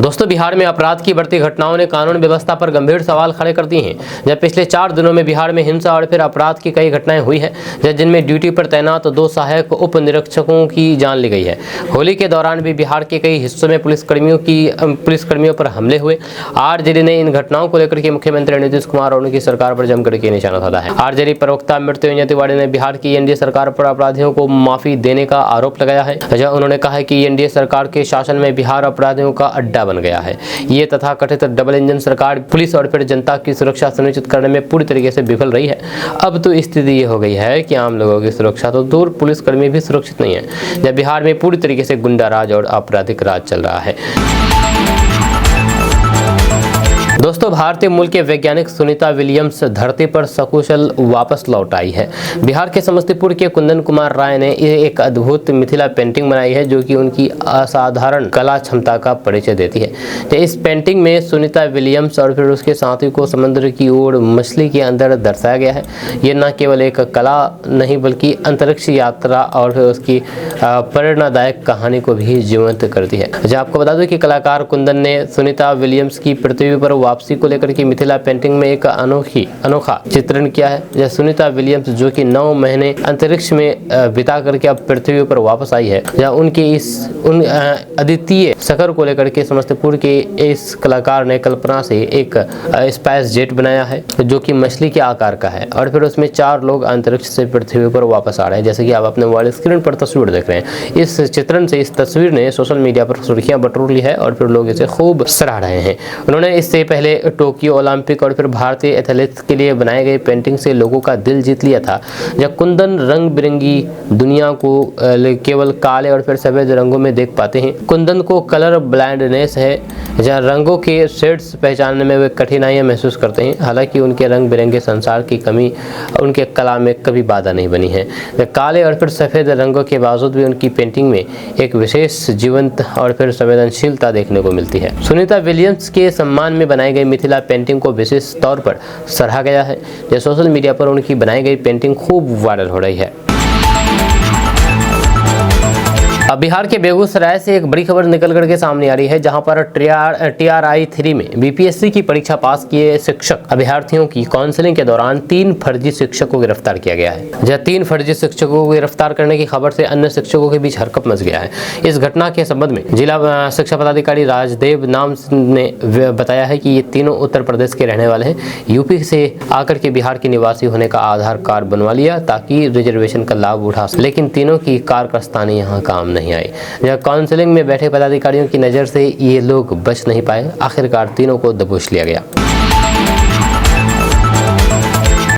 दोस्तों, बिहार में अपराध की बढ़ती घटनाओं ने कानून व्यवस्था पर गंभीर सवाल खड़े कर दिए हैं। जब पिछले 4 दिनों में बिहार में हिंसा और फिर अपराध की कई घटनाएं हुई हैं, जिनमें ड्यूटी पर तैनात 2 सहायक उप निरीक्षकों की जान ली गई है। होली के दौरान भी बिहार के कई हिस्सों में पुलिसकर्मियों पर हमले हुए। आरजेडी ने इन घटनाओं को लेकर के मुख्यमंत्री नीतीश कुमार और उनकी सरकार पर जमकर के निशाना साधा है। आरजेडी प्रवक्ता मृत्युंजय तिवारी ने बिहार की एनडीए सरकार पर अपराधियों को माफी देने का आरोप लगाया है। उन्होंने कहा कि एनडीए सरकार के शासन में बिहार अपराधियों का अड्डा बन गया है। ये तथाकथित डबल इंजन सरकार पुलिस और फिर जनता की सुरक्षा सुनिश्चित करने में पूरी तरीके से विफल रही है। अब तो स्थिति ये हो गई है कि आम लोगों की सुरक्षा तो दूर, पुलिसकर्मी भी सुरक्षित नहीं है, जब बिहार में पूरी तरीके से गुंडा राज और आपराधिक राज चल रहा है। दोस्तों, भारतीय मूल के वैज्ञानिक सुनीता विलियम्स धरती पर सकुशल वापस लौट आई है। बिहार के समस्तीपुर के कुंदन कुमार राय ने एक अद्भुत मिथिला पेंटिंग बनाई है जो कि उनकी असाधारण कला क्षमता का परिचय देती है। इस पेंटिंग में सुनीता विलियम्स और फिर उसके साथी को समुद्र की ओर मछली के अंदर दर्शाया गया है। ये न केवल एक कला नहीं बल्कि अंतरिक्ष यात्रा और फिर उसकी प्रेरणादायक कहानी को भी जीवंत करती है। आपको बता दूं कि कलाकार कुंदन ने सुनीता विलियम्स की पृथ्वी पर वापसी को लेकर के मिथिला पेंटिंग में एक अनोखा चित्रण किया है। जैसे सुनीता विलियम्स जो कि 9 महीने अंतरिक्ष में बिता करके अब पृथ्वी पर वापस आई है, जहाँ उनके उन अद्वितीय सफर को लेकर के समस्तीपुर के इस कलाकार ने कल्पना से एक स्पाइस जेट बनाया है जो कि मछली के आकार का है और फिर उसमें 4 लोग अंतरिक्ष से पृथ्वी पर वापस आ रहे हैं। जैसे कि आप अपने मोबाइल स्क्रीन पर तस्वीर देख रहे हैं। इस चित्रण से इस तस्वीर ने सोशल मीडिया पर सुर्खियां बटोर ली है और फिर लोग इसे खूब सराह रहे हैं। उन्होंने इससे पहले टोक्यो ओलंपिक और फिर भारतीय एथलीट्स के लिए बनाए गए पेंटिंग से लोगों का दिल जीत लिया था। जब कुंदन रंग बिरंगी दुनिया को केवल काले और फिर सफेद रंगों में देख पाते हैं। कुंदन को कलर ब्लाइंडनेस है, जहाँ रंगों के शेड्स पहचानने में वे कठिनाइयां महसूस करते हैं। हालांकि उनके रंग बिरंगे संसार की कमी उनके कला में कभी बाधा नहीं बनी है। काले और फिर सफेद रंगों के बावजूद भी उनकी पेंटिंग में एक विशेष जीवंत और फिर संवेदनशीलता देखने को मिलती है। सुनीता विलियम्स के सम्मान में बनाई गई मिथिला पेंटिंग को विशेष तौर पर सराहा गया है। जो सोशल मीडिया पर उनकी बनाई गई पेंटिंग खूब वायरल हो रही है। अब बिहार के बेगूसराय से एक बड़ी खबर निकल करके सामने आ रही है, जहां पर TRI 3 में बीपीएससी की परीक्षा पास किए शिक्षक अभ्यर्थियों की काउंसलिंग के दौरान 3 फर्जी शिक्षकों को गिरफ्तार किया गया है। जहां 3 फर्जी शिक्षकों को गिरफ्तार करने की खबर से अन्य शिक्षकों के बीच हरकत मच गया है। इस घटना के संबंध में जिला शिक्षा पदाधिकारी राजदेव नाम ने बताया है कि ये तीनों उत्तर प्रदेश के रहने वाले हैं। यूपी से आकर के बिहार के निवासी होने का आधार कार्ड बनवा लिया ताकि रिजर्वेशन का लाभ उठा सके, लेकिन तीनों की कारकर्दगी यहाँ काम नहीं आई। जब काउंसलिंग में बैठे पदाधिकारियों की नजर से ये लोग बच नहीं पाए, आखिरकार तीनों को दबोच लिया गया।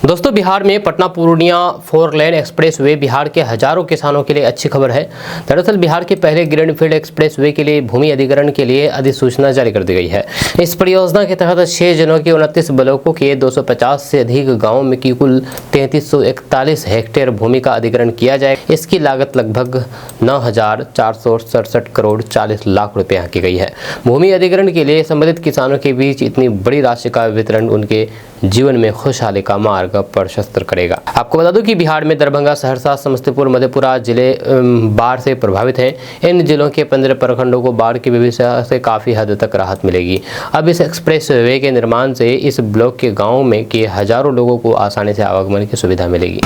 दोस्तों, बिहार में पटना पूर्णिया 4 लेन एक्सप्रेस वे बिहार के हजारों किसानों के लिए अच्छी खबर है। दरअसल बिहार के पहले ग्रीनफील्ड एक्सप्रेस वे के लिए भूमि अधिग्रहण के लिए अधिसूचना जारी कर दी गई है। इस परियोजना के तहत 6 जिलों के 29 ब्लॉकों के 250 से अधिक गाँवों में की कुल 3341 हेक्टेयर भूमि का अधिग्रहण किया जाएगा। इसकी लागत लगभग 9,467 करोड़ 40 लाख रुपए की गई है। भूमि अधिग्रहण के लिए संबंधित किसानों के बीच इतनी बड़ी राशि का वितरण उनके जीवन में खुशहाली का मार्ग प्रशस्त करेगा। आपको बता दूं कि बिहार में दरभंगा, सहरसा, समस्तीपुर, मधेपुरा जिले बाढ़ से प्रभावित हैं। इन जिलों के 15 प्रखंडों को बाढ़ की विभीषिका से काफी हद तक राहत मिलेगी। अब इस एक्सप्रेस वे के निर्माण से इस ब्लॉक के गाँव में के हजारों लोगों को आसानी से आवागमन की सुविधा मिलेगी।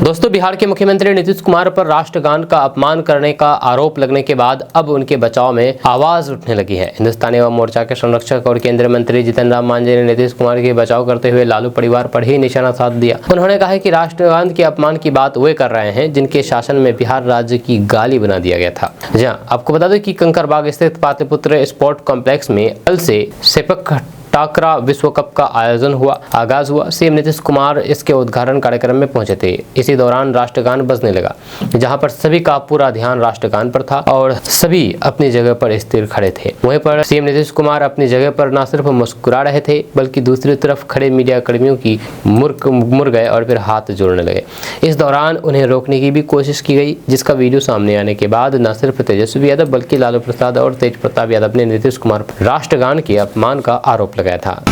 दोस्तों, बिहार के मुख्यमंत्री नीतीश कुमार पर राष्ट्रगान का अपमान करने का आरोप लगने के बाद अब उनके बचाव में आवाज उठने लगी है। हिंदुस्तानी अवाम मोर्चा के संरक्षक और केंद्रीय मंत्री जीतन राम मांझी ने नीतीश कुमार के बचाव करते हुए लालू परिवार पर ही निशाना साध दिया। उन्होंने कहा कि राष्ट्रगान के अपमान की बात वे कर रहे हैं जिनके शासन में बिहार राज्य की गाली बना दिया गया था। जहाँ आपको बता दें कि कंकरबाग स्थित पाटलिपुत्र स्पोर्ट कॉम्प्लेक्स में कल से सेपक टाकरा विश्व कप का आगाज हुआ। सीएम नीतीश कुमार इसके उद्घाटन कार्यक्रम में पहुंचे थे। इसी दौरान राष्ट्रगान बजने लगा, जहां पर सभी का पूरा ध्यान राष्ट्रगान पर था और सभी अपनी जगह पर स्थिर खड़े थे। वहीं पर सीएम नीतीश कुमार अपनी जगह पर न सिर्फ मुस्कुरा रहे थे बल्कि दूसरी तरफ खड़े मीडिया कर्मियों की मुड़ गए और फिर हाथ जोड़ने लगे। इस दौरान उन्हें रोकने की भी कोशिश की गई, जिसका वीडियो सामने आने के बाद न सिर्फ तेजस्वी यादव बल्कि लालू प्रसाद और तेज प्रताप यादव ने नीतीश कुमार पर राष्ट्रगान के अपमान का आरोप लगाया था।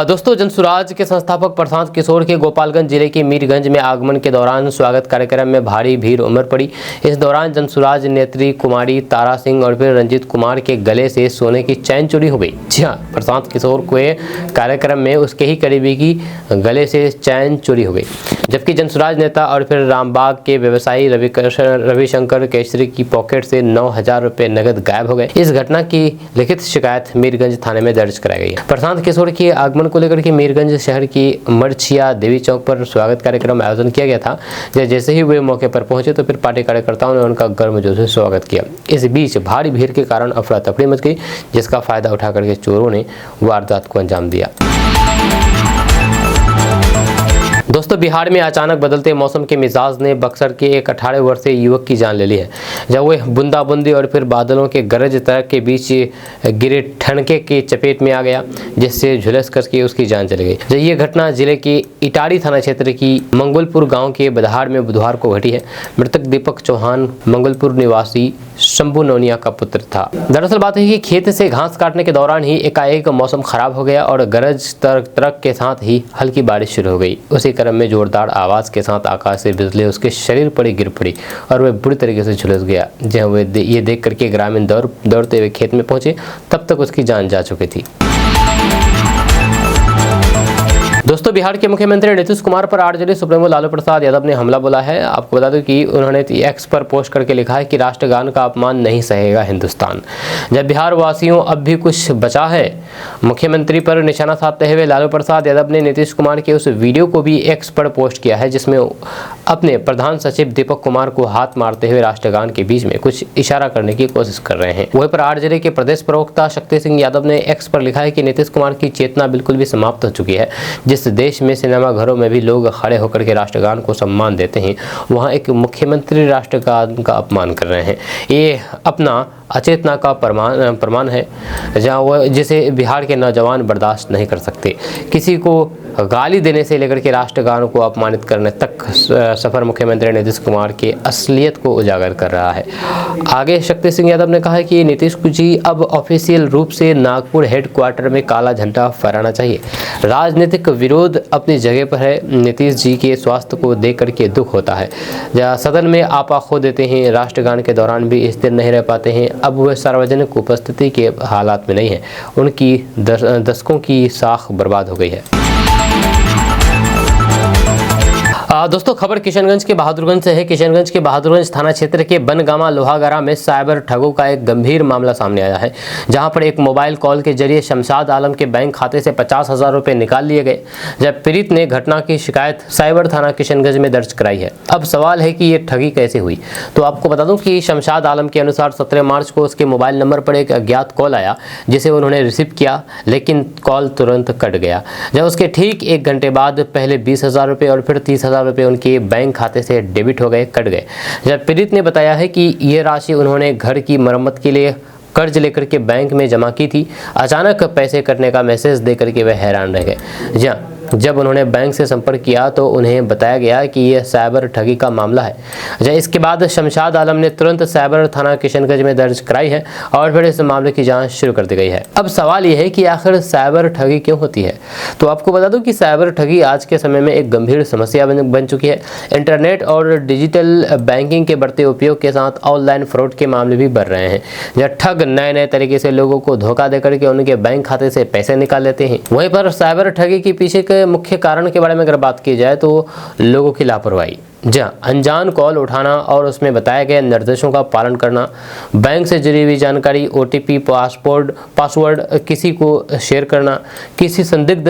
दोस्तों, जनसुराज के संस्थापक प्रशांत किशोर के गोपालगंज जिले के मीरगंज में आगमन के दौरान स्वागत कार्यक्रम में भारी भीड़ उमड़ पड़ी। इस दौरान जनसुराज नेत्री कुमारी तारा सिंह और फिर रंजीत कुमार के गले से सोने की चैन चोरी हो गई। जी हाँ, प्रशांत किशोर के कार्यक्रम में उसके ही करीबी की गले से चैन चोरी हो गई, जबकि जनसुराज नेता और फिर रामबाग के व्यवसायी रविशंकर केसरी की पॉकेट से 9,000 रुपए नगद गायब हो गए। इस घटना की लिखित शिकायत मीरगंज थाने में दर्ज कराई गई। प्रशांत किशोर के आगमन आगमन को लेकर के मीरगंज शहर की मरछिया देवी चौक पर स्वागत कार्यक्रम आयोजन किया गया था। जैसे ही वे मौके पर पहुंचे तो फिर पार्टी कार्यकर्ताओं ने उनका गर्मजोशी से स्वागत किया। इस बीच भारी भीड़ के कारण अफरा तफरी मच गई, जिसका फायदा उठा करके चोरों ने वारदात को अंजाम दिया। दोस्तों, बिहार में अचानक बदलते मौसम के मिजाज ने बक्सर के एक 18 वर्षीय युवक की जान ले ली है, जब वह बूंदाबूंदी और फिर बादलों के गरज तरह के बीच गिरे ठनके की चपेट में आ गया, जिससे झुलस करके उसकी जान चली गई। ये घटना जिले के इटारी थाना क्षेत्र की मंगोलपुर गांव के बदहार में बुधवार को घटी है। मृतक दीपक चौहान मंगोलपुर निवासी शंभू नोनिया का पुत्र था। दरअसल बात है कि खेत से घास काटने के दौरान ही एकाएक मौसम खराब हो गया और गरज तरक के साथ ही हल्की बारिश शुरू हो गई। उसी क्रम में जोरदार आवाज के साथ आकाश से बिजली उसके शरीर पर गिर पड़ी और वह बुरी तरीके से झुलस गया। जहां वह ये देख करके ग्रामीण दौड़ते हुए खेत में पहुंचे, तब तक उसकी जान जा चुकी थी। दोस्तों, बिहार के मुख्यमंत्री नीतीश कुमार पर आरजेडी सुप्रीमो लालू प्रसाद यादव ने हमला बोला है। आपको बता दूं कि उन्होंने एक्स पर पोस्ट करके लिखा है कि राष्ट्रगान का अपमान नहीं सहेगा हिंदुस्तान। जब बिहार वासियों अब भी कुछ बचा है। मुख्यमंत्री पर निशाना साधते हुए लालू प्रसाद यादव ने नीतीश कुमार के उस वीडियो को भी एक्स पर पोस्ट किया है, जिसमें अपने प्रधान सचिव दीपक कुमार को हाथ मारते हुए राष्ट्रगान के बीच में कुछ इशारा करने की कोशिश कर रहे हैं। वहीं पर आरजेडी के प्रदेश प्रवक्ता शक्ति सिंह यादव ने एक्स पर लिखा है कि नीतीश कुमार की चेतना बिल्कुल भी समाप्त हो चुकी है। जिस देश में सिनेमा घरों में भी लोग खड़े होकर के राष्ट्रगान को सम्मान देते हैं, वहां एक मुख्यमंत्री राष्ट्रगान का अपमान कर रहे हैं। ये अपना अचेतना का प्रमाण है, जहां वह जिसे बिहार के नौजवान बर्दाश्त नहीं कर सकते। किसी को गाली देने से लेकर के राष्ट्रगान को अपमानित करने तक सफर मुख्यमंत्री नीतीश कुमार की असलियत को उजागर कर रहा है। आगे शक्ति सिंह यादव ने कहा कि नीतीश जी अब ऑफिशियल रूप से नागपुर हेडक्वार्टर में काला झंडा फहराना चाहिए। राजनीतिक विरोध अपनी जगह पर है। नीतीश जी के स्वास्थ्य को देख करके दुख होता है। जहाँ सदन में आपा खो देते हैं, राष्ट्रगान के दौरान भी स्थिर नहीं रह पाते हैं। अब वह सार्वजनिक उपस्थिति के हालात में नहीं है। उनकी दशकों की साख बर्बाद हो गई है। दोस्तों, खबर किशनगंज के बहादुरगंज से है। किशनगंज के बहादुरगंज थाना क्षेत्र के बनगामा लोहागरा में साइबर ठगों का एक गंभीर मामला सामने आया है, जहां पर एक मोबाइल कॉल के जरिए शमशाद आलम के बैंक खाते से 50,000 रुपए निकाल लिए गए। जब पीड़ित ने घटना की शिकायत साइबर थाना किशनगंज में दर्ज कराई है। अब सवाल है कि ये ठगी कैसे हुई। तो आपको बता दूं कि शमशाद आलम के अनुसार 17 मार्च को उसके मोबाइल नंबर पर एक अज्ञात कॉल आया, जिसे उन्होंने रिसीव किया, लेकिन कॉल तुरंत कट गया। जब उसके ठीक 1 घंटे बाद पहले 20,000 रुपये और फिर 30,000 रुपये उनके बैंक खाते से डेबिट हो गए, कट गए। जब पीड़ित ने बताया है कि ये राशि उन्होंने घर की मरम्मत के लिए कर्ज लेकर के बैंक में जमा की थी। अचानक पैसे कटने का मैसेज देकर के वह हैरान रह गए। जब उन्होंने बैंक से संपर्क किया तो उन्हें बताया गया कि यह साइबर ठगी का मामला है। इसके बाद शमशाद आलम ने तुरंत साइबर थाना किशनगंज में दर्ज कराई है और फिर इस मामले की जांच शुरू कर दी गई है। अब सवाल यह है कि आखिर साइबर ठगी क्यों होती है। तो आपको बता दूं कि साइबर ठगी आज के समय में एक गंभीर समस्या बन चुकी है। इंटरनेट और डिजिटल बैंकिंग के बढ़ते उपयोग के साथ ऑनलाइन फ्रॉड के मामले भी बढ़ रहे हैं, जब ठग नए तरीके से लोगों को धोखा देकर के उनके बैंक खाते से पैसे निकाल लेते हैं। वहीं पर साइबर ठगी के पीछे के मुख्य कारण के बारे में अगर बात की जाए तो लोगों की लापरवाही, जहाँ अनजान कॉल उठाना और उसमें बताए गए निर्देशों का पालन करना, बैंक से जुड़ी हुई जानकारी, OTP, पासवर्ड किसी को शेयर करना, किसी संदिग्ध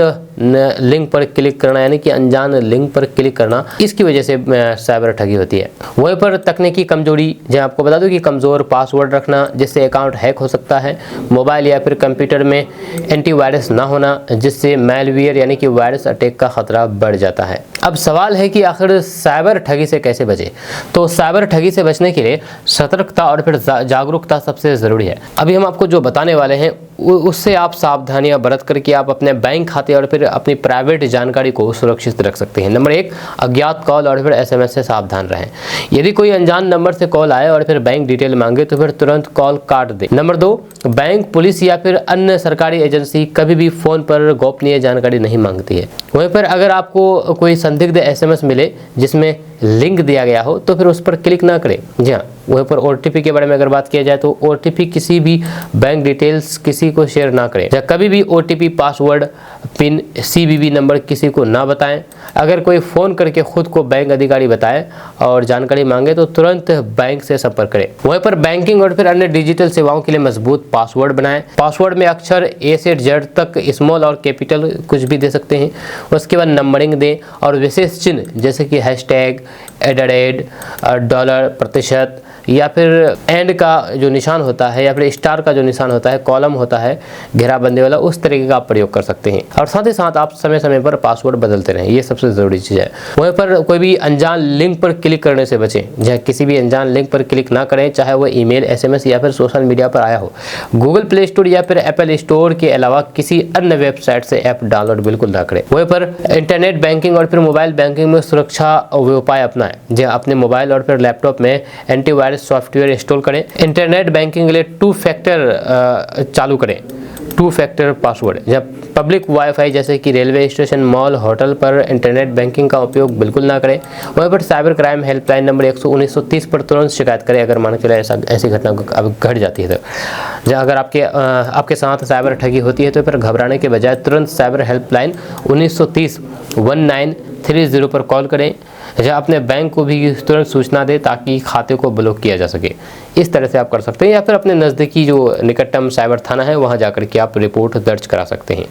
लिंक पर क्लिक करना, यानी कि अनजान लिंक पर क्लिक करना, इसकी वजह से साइबर ठगी होती है। वहीं पर तकनीकी कमजोरी, जहाँ आपको बता दूं कि कमज़ोर पासवर्ड रखना, जिससे अकाउंट हैक हो सकता है। मोबाइल या फिर कंप्यूटर में एंटीवायरस ना होना, जिससे मैलवेयर यानी कि वायरस अटैक का खतरा बढ़ जाता है। अब सवाल है कि आखिर साइबर ठगी से कैसे बचे। तो साइबर ठगी से बचने के लिए सतर्कता और फिर जागरूकता सबसे ज़रूरी है। अभी हम आपको जो बताने वाले हैं उससे आप सावधानियां बरत करके आप अपने बैंक खाते और फिर अपनी प्राइवेट जानकारी को सुरक्षित रख सकते हैं। नंबर 1, अज्ञात कॉल और फिर SMS से सावधान रहें। यदि कोई अनजान नंबर से कॉल आए और फिर बैंक डिटेल मांगे तो फिर तुरंत कॉल काट दें। नंबर 2, बैंक, पुलिस या फिर अन्य सरकारी एजेंसी कभी भी फ़ोन पर गोपनीय जानकारी नहीं मांगती है। वहीं पर अगर आपको कोई संदिग्ध SMS मिले जिसमें लिंक दिया गया हो तो फिर उस पर क्लिक ना करें। जी हाँ, वहीं पर OTP के बारे में अगर बात किया जाए तो OTP किसी भी बैंक डिटेल्स किसी को शेयर ना करें। या कभी भी OTP, password, pin, CVV number किसी को ना बताएं। अगर कोई फ़ोन करके खुद को बैंक अधिकारी बताए और जानकारी मांगे तो तुरंत बैंक से संपर्क करें। वहीं पर बैंकिंग और फिर अन्य डिजिटल सेवाओं के लिए मजबूत पासवर्ड बनाएं। पासवर्ड में अक्षर ए से जेड तक स्मॉल और कैपिटल कुछ भी दे सकते हैं। उसके बाद नंबरिंग दें और विशेष चिन्ह जैसे कि हैशटैग, @ डॉलर, प्रतिशत या फिर एंड का जो निशान होता है या फिर स्टार का जो निशान होता है, कॉलम होता है घेराबंदी वाला, उस तरीके का आप प्रयोग कर सकते हैं। और साथ ही साथ आप समय समय पर पासवर्ड बदलते रहें, ये सबसे ज़रूरी चीज़ है। वहीं पर कोई भी अनजान लिंक पर क्लिक करने से बचें। जहाँ किसी भी अनजान लिंक पर क्लिक ना करें, चाहे वो ईमेल, SMS या फिर सोशल मीडिया पर आया हो। गूगल प्ले स्टोर या फिर एप्पल स्टोर के अलावा किसी अन्य वेबसाइट से ऐप डाउनलोड बिल्कुल ना करें। वहीं पर इंटरनेट बैंकिंग और फिर मोबाइल बैंकिंग में सुरक्षा उपाय अपनाएं। जहाँ अपने मोबाइल और फिर लैपटॉप में एंटीवायरस सॉफ्टवेयर इंस्टॉल करें। इंटरनेट बैंकिंग के लिए 2 फैक्टर चालू करें, 2 फैक्टर पासवर्ड। जब पब्लिक वाईफाई जैसे कि रेलवे स्टेशन, मॉल, होटल पर इंटरनेट बैंकिंग का उपयोग बिल्कुल ना करें। वहीं पर साइबर क्राइम हेल्पलाइन नंबर 11930 पर तुरंत शिकायत करें अगर मान के चले ऐसी घटना अब घट जाती है तो। जहाँ अगर आपके साथ साइबर ठगी होती है तो फिर घबराने के बजाय तुरंत साइबर हेल्पलाइन 1930 1930 पर कॉल करें। या अपने बैंक को भी तुरंत सूचना दें ताकि खाते को ब्लॉक किया जा सके। इस तरह से आप कर सकते हैं, या फिर अपने नज़दीकी जो निकटतम साइबर थाना है वहाँ जाकर के आप रिपोर्ट दर्ज करा सकते हैं।